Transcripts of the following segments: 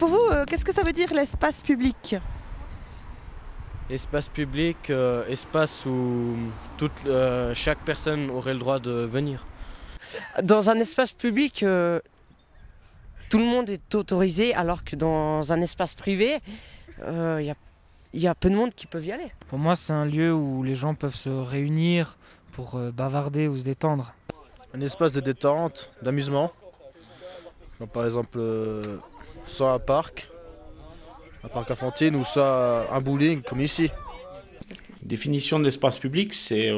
Pour vous, qu'est-ce que ça veut dire l'espace public? Espace public, espace où chaque personne aurait le droit de venir. Dans un espace public, tout le monde est autorisé, alors que dans un espace privé, il y a peu de monde qui peuvent y aller. Pour moi, c'est un lieu où les gens peuvent se réunir pour bavarder ou se détendre. Un espace de détente, d'amusement. Par exemple, soit un parc à Fantine, ou soit un bowling comme ici. Définition de l'espace public, c'est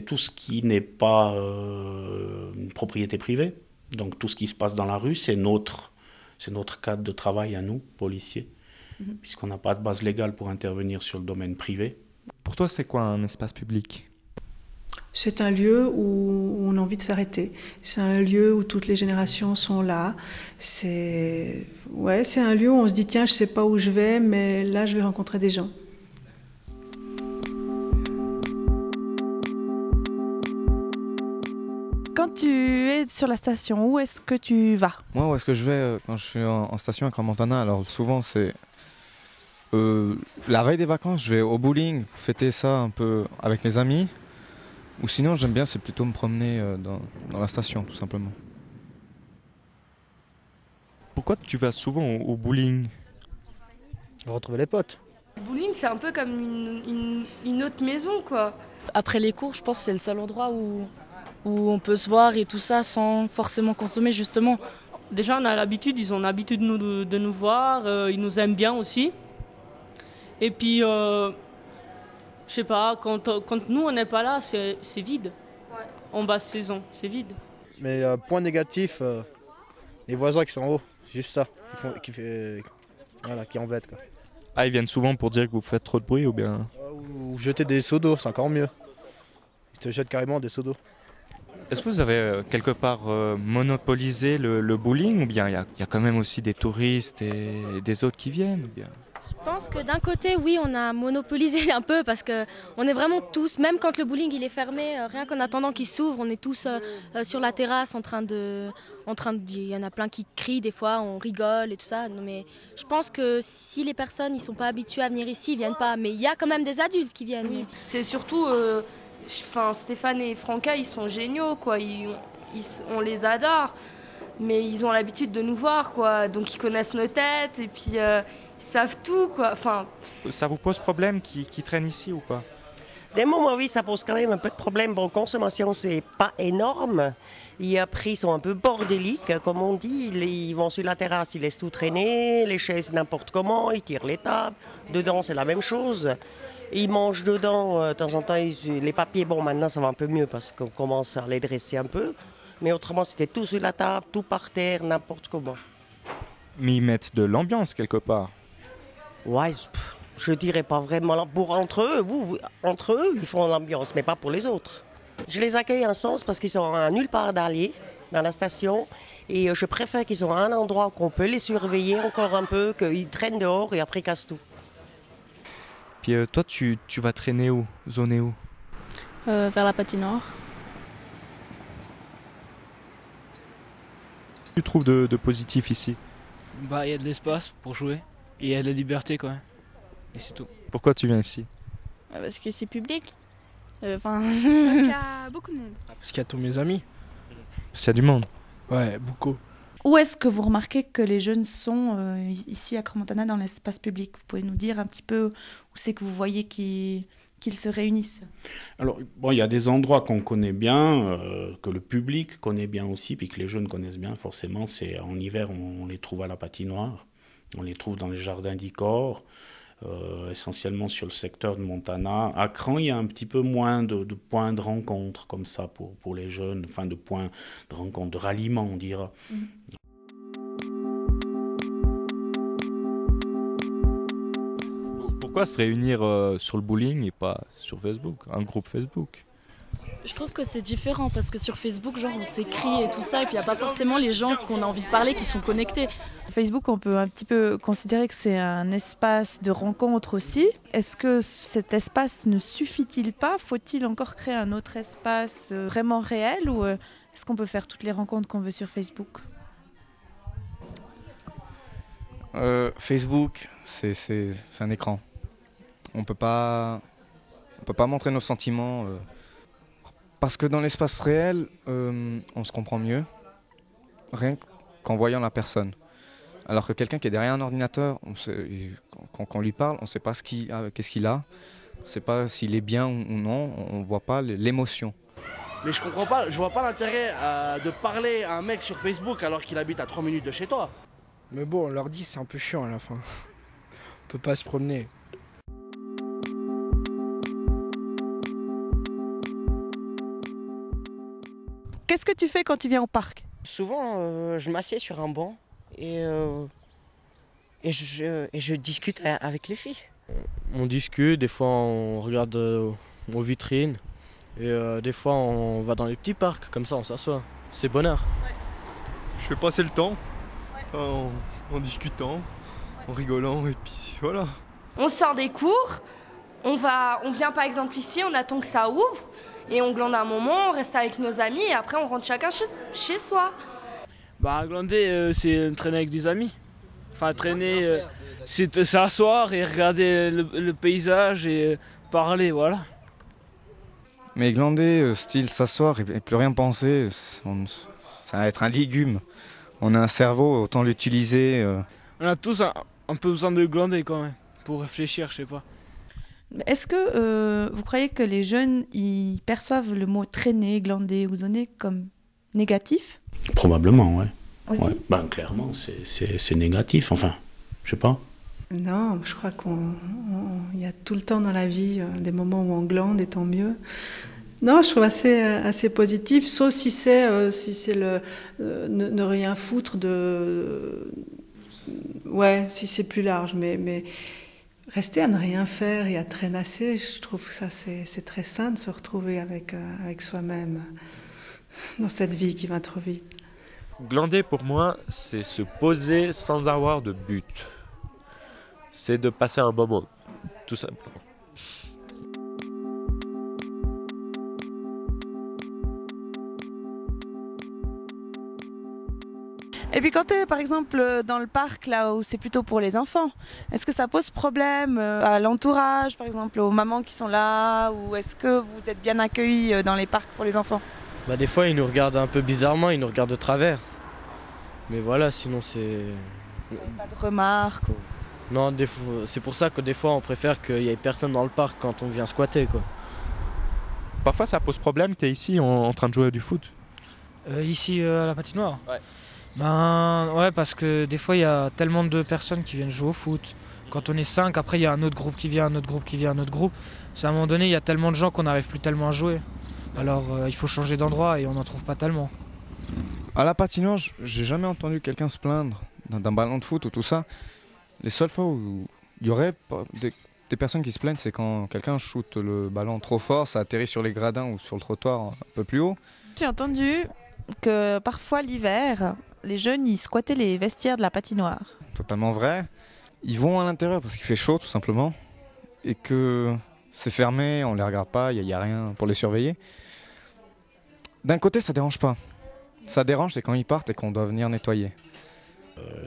tout ce qui n'est pas une propriété privée. Donc tout ce qui se passe dans la rue, c'est notre cadre de travail à nous, policiers, puisqu'on n'a pas de base légale pour intervenir sur le domaine privé. Pour toi, c'est quoi un espace public ? C'est un lieu où on a envie de s'arrêter. C'est un lieu où toutes les générations sont là. C'est un lieu où on se dit, tiens, je ne sais pas où je vais, mais là, je vais rencontrer des gens. Quand tu es sur la station, où est-ce que tu vas? Moi, où est-ce que je vais quand je suis en station à Crans-Montana? Alors souvent, c'est la veille des vacances, je vais au bowling pour fêter ça un peu avec les amis. Ou sinon, j'aime bien, c'est plutôt me promener dans la station, tout simplement. Pourquoi tu vas souvent au bowling? Retrouver les potes. Le bowling, c'est un peu comme une autre maison, quoi. Après les cours, je pense que c'est le seul endroit où on peut se voir et tout ça sans forcément consommer, justement. Déjà, on a l'habitude, ils ont l'habitude de nous voir, ils nous aiment bien aussi. Et puis, je sais pas, quand nous on n'est pas là, c'est vide. Ouais. En basse saison, c'est vide. Mais point négatif, les voisins qui sont en haut, juste ça, qui embêtent, quoi. Ah, ils viennent souvent pour dire que vous faites trop de bruit ou bien... Ou jeter des seaux d'eau, c'est encore mieux. Ils te jettent carrément des seaux d'eau. Est-ce que vous avez quelque part monopolisé le bowling ou bien il y a quand même aussi des touristes et des autres qui viennent ou bien... Je pense que d'un côté, oui, on a monopolisé un peu parce qu'on est vraiment tous, même quand le bowling il est fermé, rien qu'en attendant qu'il s'ouvre, on est tous sur la terrasse il y en a plein qui crient des fois, on rigole et tout ça. Non, mais je pense que si les personnes ils sont pas habituées à venir ici, ils viennent pas. Mais il y a quand même des adultes qui viennent. Oui. C'est surtout, Stéphane et Franca, ils sont géniaux, quoi. On les adore. Mais ils ont l'habitude de nous voir, quoi. Donc ils connaissent nos têtes et puis ils savent tout, quoi. Enfin... Ça vous pose problème qu'ils traînent ici ou pas? Des moments, oui, ça pose quand même un peu de problème. Bon, consommation, c'est pas énorme. Les prix sont un peu bordéliques, comme on dit. Ils vont sur la terrasse, ils laissent tout traîner, les chaises n'importe comment, ils tirent les tables. Dedans, c'est la même chose. Ils mangent dedans, de temps en temps, les papiers, bon, maintenant, ça va un peu mieux parce qu'on commence à les dresser un peu. Mais autrement, c'était tout sur la table, tout par terre, n'importe comment. Mais ils mettent de l'ambiance quelque part. Ouais, je dirais pas vraiment. Entre eux, ils font l'ambiance, mais pas pour les autres. Je les accueille en sens parce qu'ils sont à nulle part d'aller dans la station. Et je préfère qu'ils soient à un endroit qu'on peut les surveiller encore un peu, qu'ils traînent dehors et après cassent tout. Puis toi, tu vas traîner où? Zoner où? Vers la patinoire. Tu trouves de positif ici? Bah, il y a de l'espace pour jouer et il y a de la liberté quand même. Et c'est tout. Pourquoi tu viens ici? Parce que c'est public. Parce qu'il y a beaucoup de monde. Parce qu'il y a tous mes amis. Parce qu'il y a du monde. Ouais, beaucoup. Où est-ce que vous remarquez que les jeunes sont ici à Crans-Montana dans l'espace public? Vous pouvez nous dire un petit peu où c'est que vous voyez qu'ils se réunissent? Alors, bon, il y a des endroits qu'on connaît bien, que le public connaît bien aussi, puis que les jeunes connaissent bien, forcément. C'est en hiver, on les trouve à la patinoire, on les trouve dans les jardins d'Icor, essentiellement sur le secteur de Montana. À Crans, il y a un petit peu moins de points de rencontre comme ça pour les jeunes, enfin de points de rencontre, de ralliement, on dira. Pourquoi se réunir sur le bowling et pas sur Facebook, un groupe Facebook? Je trouve que c'est différent parce que sur Facebook, genre on s'écrit et tout ça, et puis il n'y a pas forcément les gens qu'on a envie de parler qui sont connectés. Facebook, on peut un petit peu considérer que c'est un espace de rencontre aussi. Est-ce que cet espace ne suffit-il pas? Faut-il encore créer un autre espace vraiment réel ou est-ce qu'on peut faire toutes les rencontres qu'on veut sur Facebook? Facebook, c'est un écran. On peut pas montrer nos sentiments. Parce que dans l'espace réel, on se comprend mieux, rien qu'en voyant la personne. Alors que quelqu'un qui est derrière un ordinateur, quand on lui parle, on ne sait pas qu'est-ce qu'il a, on ne sait pas s'il est bien ou non, on ne voit pas l'émotion. Mais je comprends pas, je vois pas l'intérêt de parler à un mec sur Facebook alors qu'il habite à 3 minutes de chez toi. Mais bon, l'ordi c'est un peu chiant à la fin. On peut pas se promener. Qu'est-ce que tu fais quand tu viens au parc? Souvent, je m'assieds sur un banc et je discute avec les filles. On discute, des fois on regarde aux vitrines et des fois on va dans les petits parcs, comme ça on s'assoit. C'est bonheur. Je fais passer le temps en discutant, en rigolant et puis voilà. On sort des cours, on vient par exemple ici, on attend que ça ouvre et on glande un moment, on reste avec nos amis et après on rentre chacun chez soi. Bah glander c'est traîner avec des amis. Enfin traîner c'est s'asseoir et regarder le paysage et parler, voilà. Mais glander, style s'asseoir et plus rien penser, ça va être un légume. On a un cerveau, autant l'utiliser. On a tous un peu besoin de glander quand même, pour réfléchir, je sais pas. Est-ce que vous croyez que les jeunes ils perçoivent le mot traîner, glander ou donner comme négatif? Probablement, ouais. Aussi? Ouais. Ben, clairement, c'est négatif, enfin, je sais pas. Non, je crois qu'il y a tout le temps dans la vie des moments où on glande et tant mieux. Non, je trouve assez positif, sauf si c'est ne rien foutre de... Ouais, si c'est plus large, mais rester à ne rien faire et à traînasser, je trouve que ça c'est très sain de se retrouver avec soi-même dans cette vie qui va trop vite. Glander pour moi, c'est se poser sans avoir de but. C'est de passer un moment, tout simplement. Et puis quand tu es par exemple dans le parc là où c'est plutôt pour les enfants, est-ce que ça pose problème à l'entourage, par exemple aux mamans qui sont là, ou est-ce que vous êtes bien accueillis dans les parcs pour les enfants? Bah, des fois ils nous regardent un peu bizarrement, ils nous regardent de travers. Mais voilà, sinon c'est... Pas de remarques ou... Non, c'est pour ça que des fois on préfère qu'il n'y ait personne dans le parc quand on vient squatter, quoi. Parfois ça pose problème, tu es ici en train de jouer à du foot. Ici à la patinoire? Ouais. Ben ouais, parce que des fois il y a tellement de personnes qui viennent jouer au foot. Quand on est 5, après il y a un autre groupe qui vient, un autre groupe qui vient, un autre groupe. C'est à un moment donné, il y a tellement de gens qu'on n'arrive plus tellement à jouer. Alors il faut changer d'endroit et on n'en trouve pas tellement. À la patinoire, j'ai jamais entendu quelqu'un se plaindre d'un ballon de foot ou tout ça. Les seules fois où il y aurait des personnes qui se plaignent, c'est quand quelqu'un shoot le ballon trop fort, ça atterrit sur les gradins ou sur le trottoir un peu plus haut. J'ai entendu que parfois l'hiver, les jeunes ils squattaient les vestiaires de la patinoire. Totalement vrai. Ils vont à l'intérieur parce qu'il fait chaud tout simplement et que c'est fermé, on les regarde pas, il n'y a rien pour les surveiller. D'un côté, ça dérange pas. Ça dérange, c'est quand ils partent et qu'on doit venir nettoyer.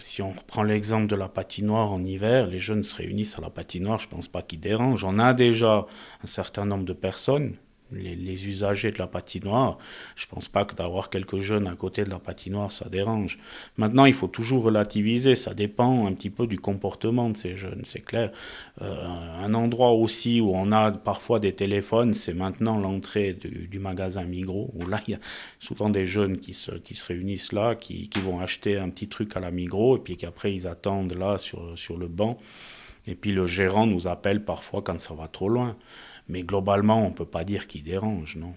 Si on reprend l'exemple de la patinoire en hiver, les jeunes se réunissent à la patinoire, je ne pense pas qu'ils dérangent. On a déjà un certain nombre de personnes, les usagers de la patinoire. Je ne pense pas que d'avoir quelques jeunes à côté de la patinoire, ça dérange. Maintenant, il faut toujours relativiser, ça dépend un petit peu du comportement de ces jeunes, c'est clair. Un endroit aussi où on a parfois des téléphones, c'est maintenant l'entrée du magasin Migros, où là, il y a souvent des jeunes qui se réunissent là, qui vont acheter un petit truc à la Migros, et puis qu'après, ils attendent là sur le banc. Et puis le gérant nous appelle parfois quand ça va trop loin. Mais globalement, on ne peut pas dire qu'il dérange, non.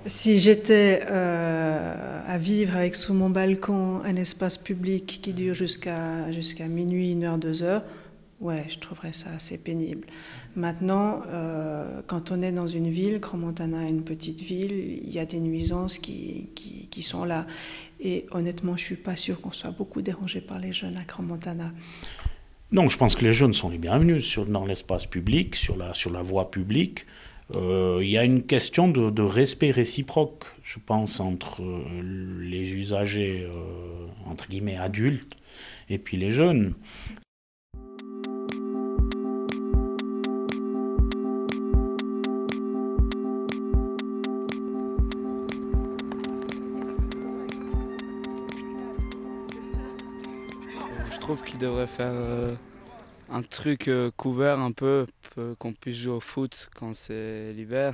Si j'étais à vivre avec sous mon balcon un espace public qui dure jusqu'à minuit, 1h, 2h, ouais, je trouverais ça assez pénible. Maintenant, quand on est dans une ville, Crans-Montana est une petite ville, il y a des nuisances qui sont là. Et honnêtement, je ne suis pas sûre qu'on soit beaucoup dérangé par les jeunes à Crans-Montana. Non, je pense que les jeunes sont les bienvenus dans l'espace public, sur la voie publique. Il y a une question de respect réciproque, je pense, entre les usagers, entre guillemets, adultes, et puis les jeunes. Je trouve qu'il devrait faire un truc couvert un peu, qu'on puisse jouer au foot quand c'est l'hiver.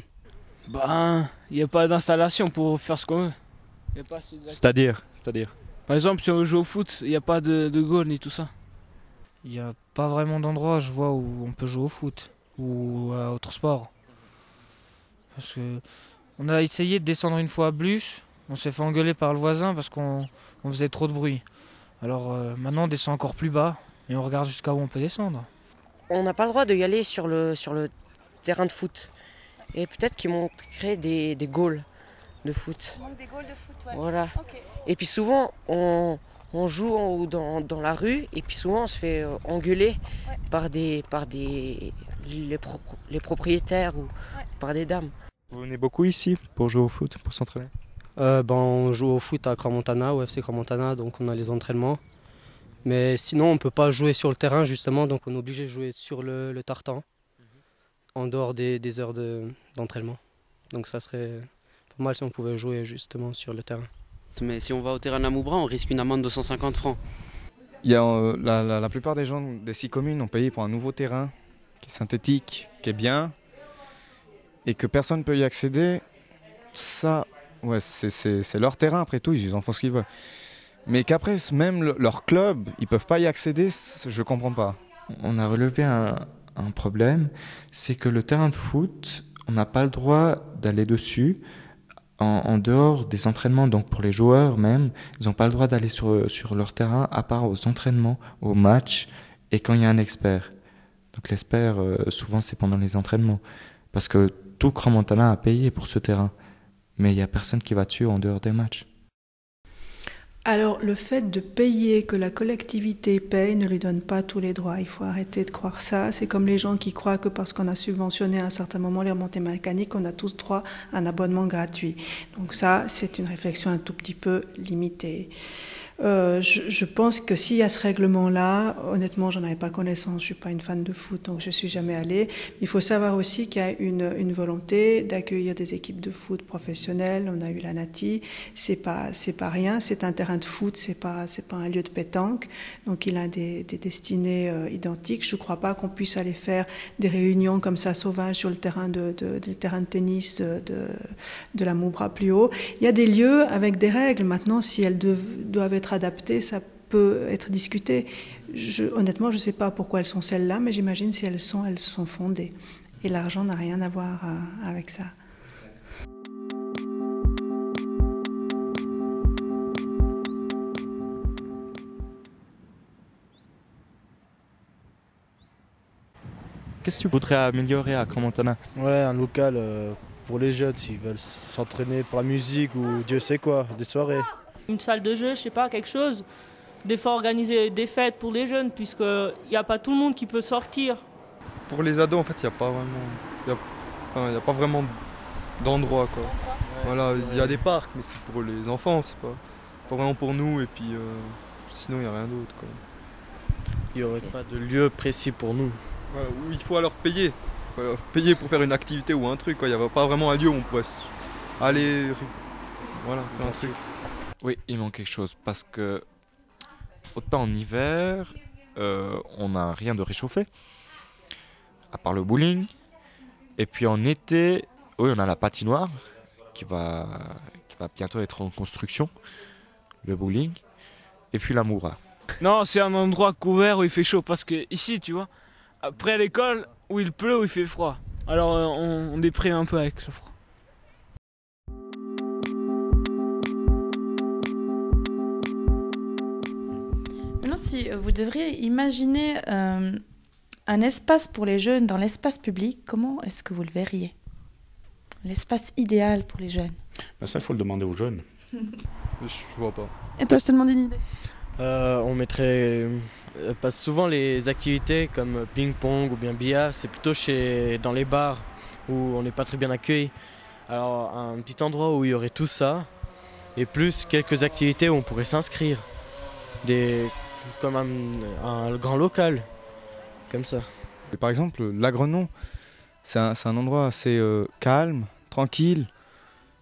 Ben, il n'y a pas d'installation pour faire ce qu'on veut. C'est-à-dire Par exemple, si on joue au foot, il n'y a pas de goal ni tout ça. Il n'y a pas vraiment d'endroit, je vois, où on peut jouer au foot ou à autre sport. Parce que on a essayé de descendre une fois à Bluche, on s'est fait engueuler par le voisin parce qu'on faisait trop de bruit. Alors maintenant on descend encore plus bas et on regarde jusqu'à où on peut descendre. On n'a pas le droit d'y aller sur le terrain de foot. Et peut-être qu'ils vont créer des goals de foot. Des goals de foot, ouais. Voilà. Ok. Et puis souvent, on joue dans la rue et puis souvent on se fait engueuler par les propriétaires ou par des dames. Vous venez beaucoup ici pour jouer au foot, pour s'entraîner? On joue au foot à Crans-Montana, au FC Crans-Montana, donc on a les entraînements. Mais sinon, on ne peut pas jouer sur le terrain, justement, donc on est obligé de jouer sur le tartan, en dehors des heures d'entraînement. Donc ça serait pas mal si on pouvait jouer justement sur le terrain. Mais si on va au terrain de la Moubra, on risque une amende de 150 francs. Il y a, la plupart des gens des 6 communes ont payé pour un nouveau terrain qui est synthétique, qui est bien, et que personne ne peut y accéder. Ça, ouais, c'est leur terrain après tout, ils en font ce qu'ils veulent. Mais qu'après, même leur club, ils ne peuvent pas y accéder, je ne comprends pas. On a relevé un problème, c'est que le terrain de foot, on n'a pas le droit d'aller dessus en dehors des entraînements. Donc pour les joueurs même, ils n'ont pas le droit d'aller sur leur terrain à part aux entraînements, aux matchs et quand il y a un expert. Donc l'expert, souvent c'est pendant les entraînements. Parce que tout Crans-Montana a payé pour ce terrain. Mais il n'y a personne qui va dessus en dehors des matchs. Alors, le fait de payer, que la collectivité paye, ne lui donne pas tous les droits. Il faut arrêter de croire ça. C'est comme les gens qui croient que parce qu'on a subventionné à un certain moment les remontées mécaniques, on a tous droit à un abonnement gratuit. Donc ça, c'est une réflexion un tout petit peu limitée. Je pense que s'il y a ce règlement-là, honnêtement, j'en avais pas connaissance. Je suis pas une fan de foot, donc je suis jamais allée. Il faut savoir aussi qu'il y a une volonté d'accueillir des équipes de foot professionnelles. On a eu la Nati. C'est pas rien. C'est un terrain de foot. C'est pas un lieu de pétanque. Donc il a des destinées identiques. Je crois pas qu'on puisse aller faire des réunions comme ça sauvages sur le terrain de tennis de la Moubra plus haut. Il y a des lieux avec des règles. Maintenant, si elles doivent être adaptées, ça peut être discuté. Honnêtement, je ne sais pas pourquoi elles sont celles-là, mais j'imagine si elles sont fondées. Et l'argent n'a rien à voir avec ça. Qu'est-ce que tu voudrais améliorer à Crans-Montana? Ouais, un local pour les jeunes s'ils veulent s'entraîner pour la musique ou Dieu sait quoi, des soirées. Une salle de jeu, je sais pas, quelque chose. Des fois organiser des fêtes pour les jeunes, puisqu'il n'y a pas tout le monde qui peut sortir. Pour les ados, en fait, il n'y a pas vraiment d'endroit, quoi. Voilà, il y a des parcs, mais c'est pour les enfants, c'est pas vraiment pour nous, et puis sinon, il n'y a rien d'autre, quoi. Il n'y aurait pas de lieu précis pour nous. Ouais, où il faut alors payer. Payer pour faire une activité ou un truc, quoi. Il n'y a pas vraiment un lieu où on pourrait aller, voilà, faire un truc. Oui, il manque quelque chose parce que autant en hiver, on n'a rien de réchauffé, à part le bowling. Et puis en été, oui, on a la patinoire qui va bientôt être en construction, le bowling, et puis la Moubra. Non, c'est un endroit couvert où il fait chaud, parce que ici, tu vois, après à l'école, où il pleut, où il fait froid. Alors on déprime un peu avec ce froid. Maintenant, si vous devriez imaginer un espace pour les jeunes dans l'espace public, comment est-ce que vous le verriez? L'espace idéal pour les jeunes. Ben ça, il faut le demander aux jeunes. Je vois pas. Et toi, je te demande une idée. On mettrait parce que souvent les activités comme ping-pong ou bien billard, c'est plutôt dans les bars où on n'est pas très bien accueilli. Alors un petit endroit où il y aurait tout ça et plus quelques activités où on pourrait s'inscrire. comme un grand local, comme ça. Et par exemple, l'Agrenon, c'est un endroit assez calme, tranquille.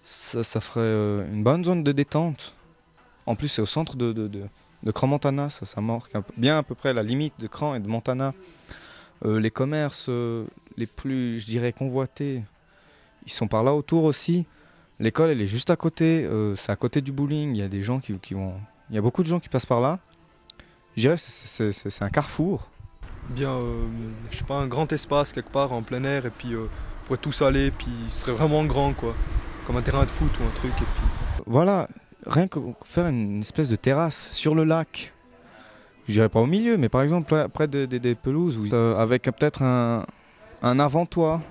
Ça ferait une bonne zone de détente. En plus, c'est au centre de Crans-Montana, ça marque bien à peu près la limite de Crans et de Montana. Les commerces les plus, je dirais, convoités, ils sont par là autour aussi. L'école, elle est juste à côté, c'est à côté du bowling. Il y a des gens qui vont, il y a beaucoup de gens qui passent par là. Je dirais que c'est un carrefour. Bien, je sais pas, un grand espace quelque part en plein air et puis on pourrait tous aller, puis ce serait vraiment grand quoi, comme un terrain de foot ou un truc. Et puis... Voilà, rien que faire une espèce de terrasse sur le lac. Je dirais pas au milieu, mais par exemple près des pelouses, avec peut-être un avant-toit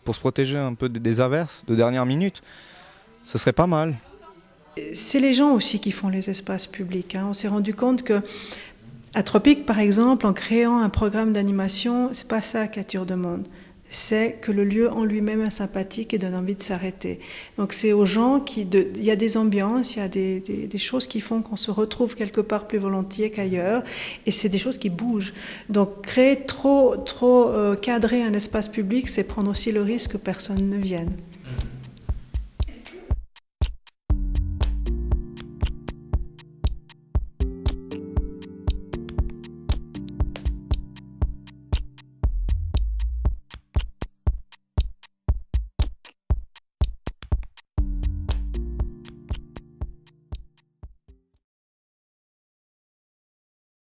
pour se protéger un peu des averses de dernière minute, ce serait pas mal. C'est les gens aussi qui font les espaces publics. On s'est rendu compte que à Tropique, par exemple, en créant un programme d'animation, c'est pas ça qui attire de monde. C'est que le lieu en lui-même est sympathique et donne envie de s'arrêter. Donc c'est aux gens il y a des ambiances, il y a des choses qui font qu'on se retrouve quelque part plus volontiers qu'ailleurs, et c'est des choses qui bougent. Donc créer trop cadrer un espace public, c'est prendre aussi le risque que personne ne vienne.